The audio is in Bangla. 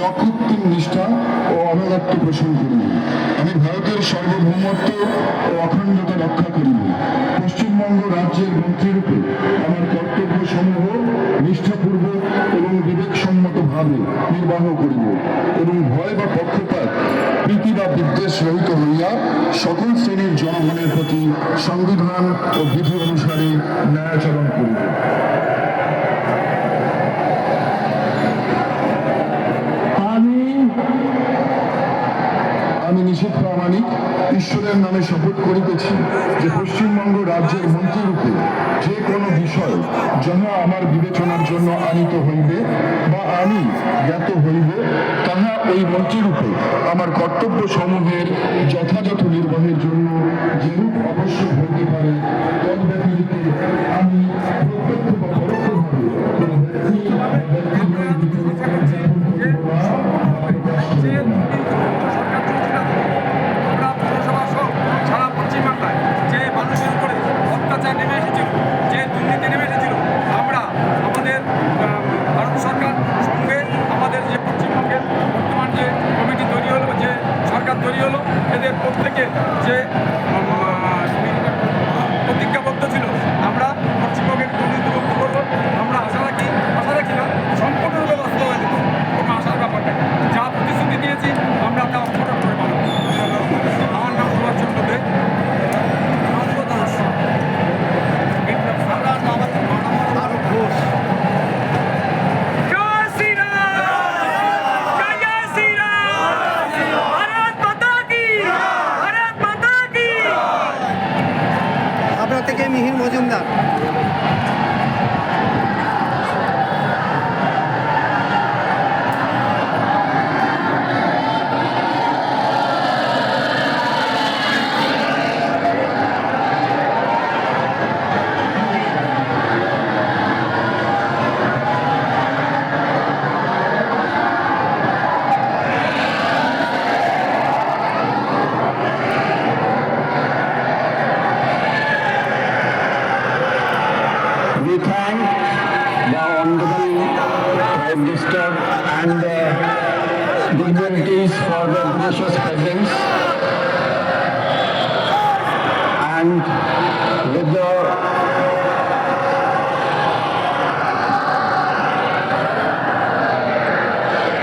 অকৃত্রিম নিষ্ঠা ও অবদত্ত পোষণ করিব। আমি ভারতের সার্বভৌমত্ব ও অখণ্ডতা রক্ষা করিব। পশ্চিমবঙ্গ রাজ্যের মন্ত্রীরূপে আমার কর্তব্য সমূহ নিষ্ঠাপূর্বক এবং বিবেকসম্মতভাবে নির্বাহ করিব এবং ভয় বা পক্ষপাত প্রীতি বা বিদ্বেষ রহিত হইয়া সকল শ্রেণীর জনগণের প্রতি সংবিধান ও বিধি অনুসারে ন্যায়াচরণ করিব। আমি নিষেধ প্রামাণিক ঈশ্বরের নামে শপথ করিতেছি যে পশ্চিমবঙ্গ রাজ্যের মন্ত্রীরূপে যে কোনো বিষয় যাহা আমার বিবেচনার জন্য আনিত হইবে বা আমি জ্ঞাত হইব, তাহা ওই মন্ত্রীরূপে আমার কর্তব্য সমূহের যথাযথ নির্বাহের জন্য যেরূপ আবশ্যক হইতে পারে তদ্ব্যতিরিক্ত আমি প্রত্যক্ষ বা পরোক্ষভাবে কোনো ব্যক্তি বা ব্যক্তিগণের বিরুদ্ধে জ্ঞাপন করিব না, প্রকাশ করিব না। সারা পশ্চিমবাংলায় যে মানুষের উপরে অত্যাচার নেমে এসেছিল, যে দুর্নীতি নেমে এসেছিল, আমরা আমাদের ভারত সরকার সঙ্গে আমাদের যে পশ্চিমবঙ্গের বর্তমান যে কমিটি তৈরি হলো, যে সরকার তৈরি হলো, এদের প্রত্যেকে যে প্রতিজ্ঞাবদ্ধ ছিল আমরা পশ্চিমবঙ্গের দুর্নীতিমুক্ত করবো। আমরা আশা রাখি না সম্পূর্ণরূপে বাস্তবায়িত কোনো আশার ব্যাপার নেই। যা প্রতিশ্রুতি দিয়েছি আমরা তা অক্ষুণ্ণ করে পাবো। আমার নাম সুভাষচন্দ্র দে। আপনার থেকে Mihir Majumdar. We thank the Honorable Prime Minister and the dignitaries for their gracious presence and